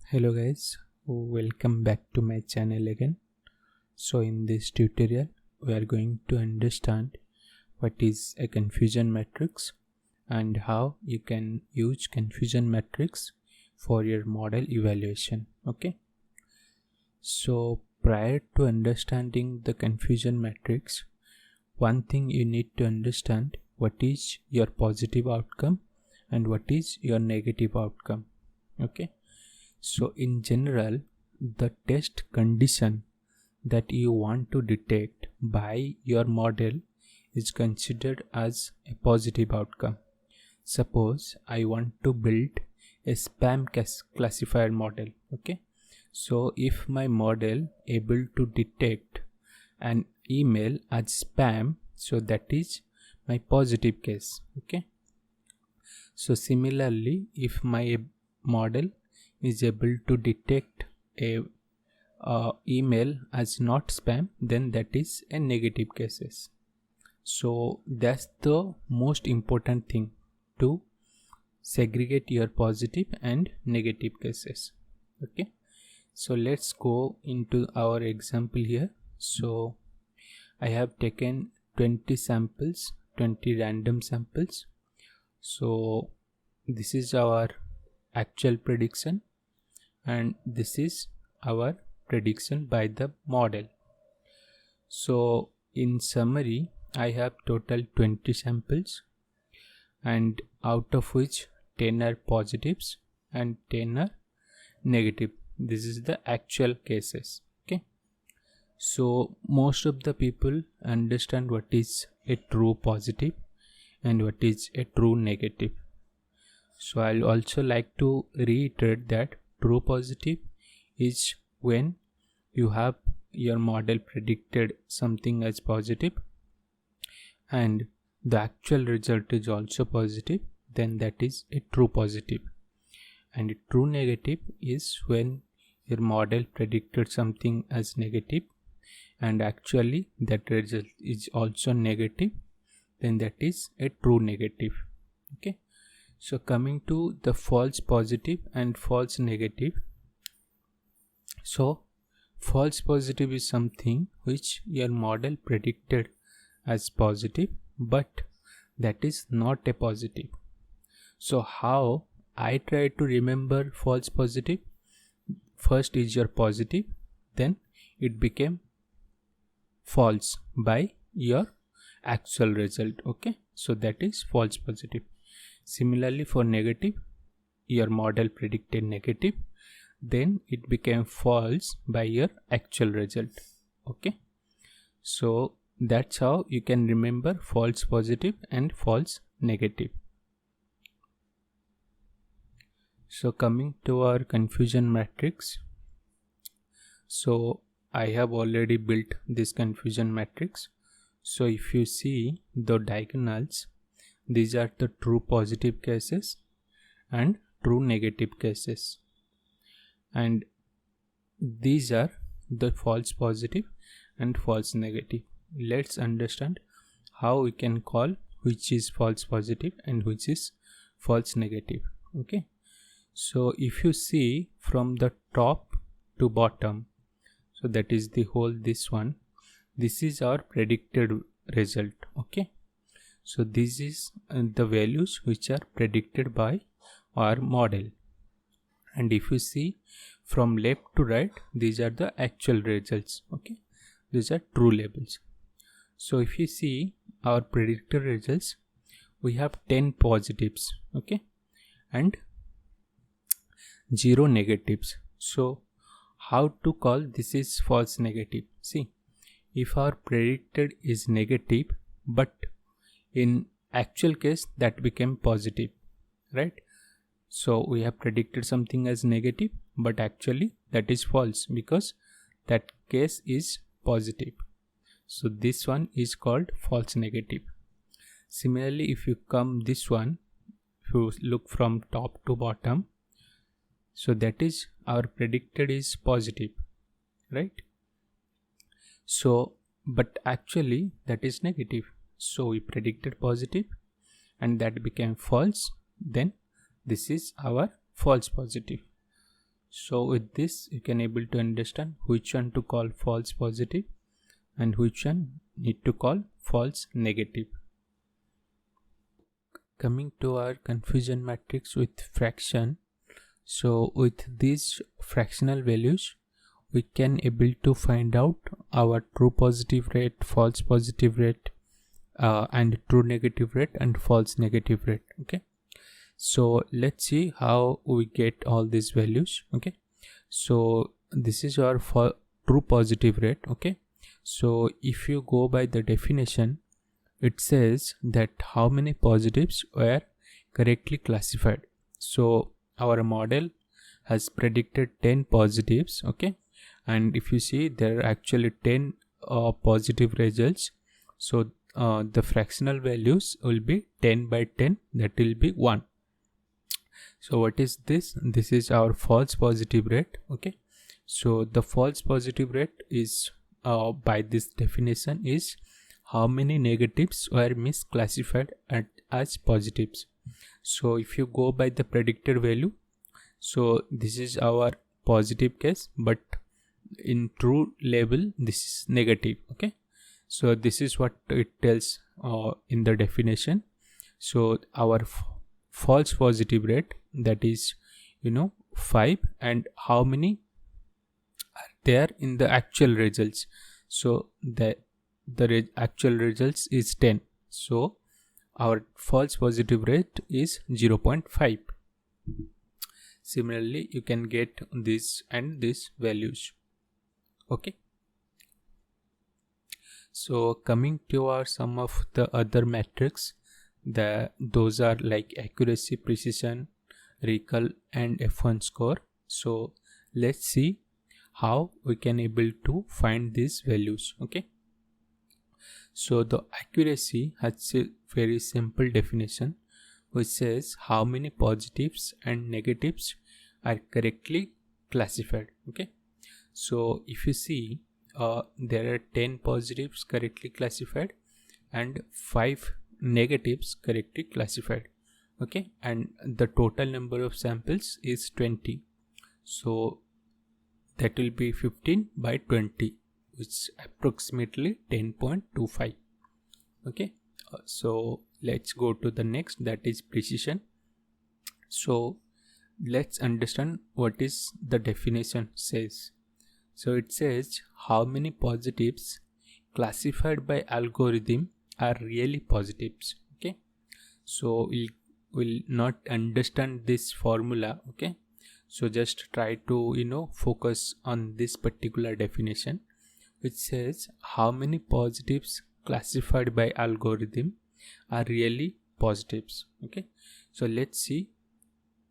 Hello guys, welcome back to my channel again. So in this tutorial we are going to understand what is a confusion matrix and how you can use confusion matrix for your model evaluation. Okay, so prior to understanding the confusion matrix, one thing you need to understand what is your positive outcome and what is your negative outcome. Okay, so in general, the test condition that you want to detect by your model is considered as a positive outcome. Suppose I want to build a spam classifier model. Okay, so if my model able to detect an email as spam, so that is my positive case. Okay, so similarly, if my model is able to detect a email as not spam, then that is a negative cases. So that's the most important thing, to segregate your positive and negative cases. Okay, so let's go into our example here. So I have taken 20 samples, 20 random samples. So this is our actual prediction and this is our prediction by the model. So in summary, I have total 20 samples, and out of which 10 are positives and 10 are negative. This is the actual cases. Okay, so most of the people understand what is a true positive and what is a true negative. So I'll also like to reiterate that true positive is when you have your model predicted something as positive and the actual result is also positive, then that is a true positive. And a true negative is when your model predicted something as negative and actually that result is also negative, then that is a true negative. Okay, so coming to the false positive and false negative. So false positive is something which your model predicted as positive, but that is not a positive. So how I try to remember false positive? First is your positive, then it became false by your actual result. Okay, so that is false positive. Similarly for negative, your model predicted negative, then it became false by your actual result. Okay, so that's how you can remember false positive and false negative. So coming to our confusion matrix, so I have already built this confusion matrix. So if you see the diagonals, these are the true positive cases and true negative cases, and these are the false positive and false negative. Let's understand how we can call which is false positive and which is false negative. Okay, so if you see from the top to bottom, so that is the whole this one, this is our predicted result. Okay, so this is the values which are predicted by our model, and if you see from left to right, these are the actual results. Okay, these are true labels. So if you see our predicted results, we have 10 positives, okay, and 0 negatives. So how to call this is false negative? See, if our predicted is negative, but in actual case that became positive, right? So we have predicted something as negative, but actually that is false because that case is positive. So this one is called false negative. Similarly, if you come this one, if you look from top to bottom, so that is our predicted is positive, right? So but actually that is negative. So we predicted positive and that became false, then this is our false positive. So with this you can able to understand which one to call false positive and which one need to call false negative. Coming to our confusion matrix with fraction, so with these fractional values we can able to find out our true positive rate, false positive rate, and true negative rate and false negative rate. Okay, so let's see how we get all these values. Okay, so this is our true positive rate. Okay, so if you go by the definition, it says that how many positives were correctly classified. So our model has predicted 10 positives. Okay, and if you see there are actually 10 positive results, so the fractional values will be 10 by 10, that will be 1. So what is this? This is our false positive rate. Okay, so the false positive rate is by this definition is how many negatives were misclassified as positives. So if you go by the predicted value, so this is our positive case, but in true level this is negative. Okay, so this is what it tells in the definition. So our false positive rate, that is 5, and how many are there in the actual results. So the actual results is 10, so our false positive rate is 0.5. Similarly you can get this and these values. Okay, so coming to our some of the other metrics, those are like accuracy, precision, recall and F1 score. So let's see how we can able to find these values. Okay, so the accuracy has a very simple definition which says how many positives and negatives are correctly classified. Okay, so if you see there are 10 positives correctly classified and 5 negatives correctly classified. Okay, and the total number of samples is 20, so that will be 15 by 20, which is approximately 10.25. Okay, so let's go to the next, that is precision. So let's understand what is the definition says. So it says how many positives classified by algorithm are really positives. Okay, so we'll not understand this formula. Okay, so just try to focus on this particular definition, which says how many positives classified by algorithm are really positives. Okay, so let's see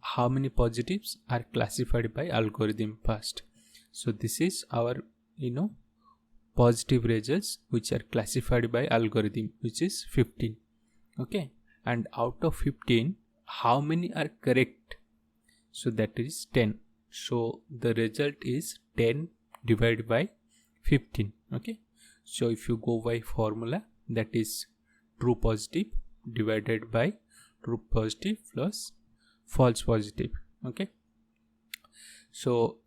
how many positives are classified by algorithm first. So this is our positive results which are classified by algorithm, which is 15. Okay, and out of 15 how many are correct? So that is 10. So the result is 10 divided by 15. Okay, so if you go by formula, that is true positive divided by true positive plus false positive. Okay, so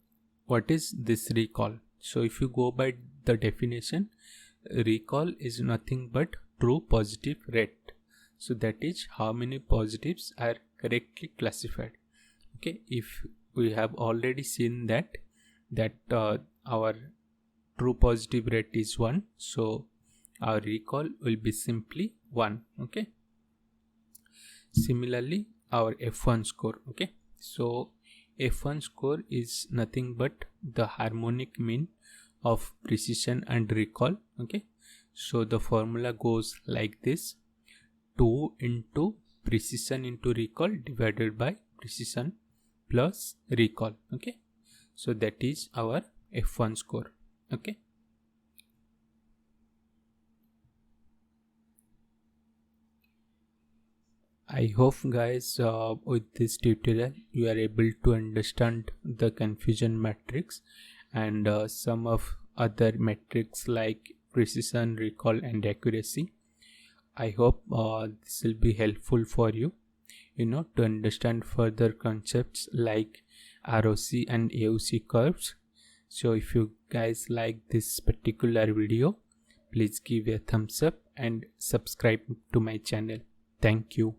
what is this recall? So if you go by the definition, recall is nothing but true positive rate. So that is how many positives are correctly classified. Okay, if we have already seen that our true positive rate is 1, so our recall will be simply 1. Okay, similarly our F1 score. Okay, so F1 score is nothing but the harmonic mean of precision and recall. Okay, so the formula goes like this: 2 into precision into recall divided by precision plus recall. Okay, so that is our F1 score. Okay, I hope guys with this tutorial you are able to understand the confusion matrix and some of other metrics like precision, recall and accuracy. I hope this will be helpful for you to understand further concepts like ROC and AOC curves. So if you guys like this particular video, please give a thumbs up and subscribe to my channel. Thank you.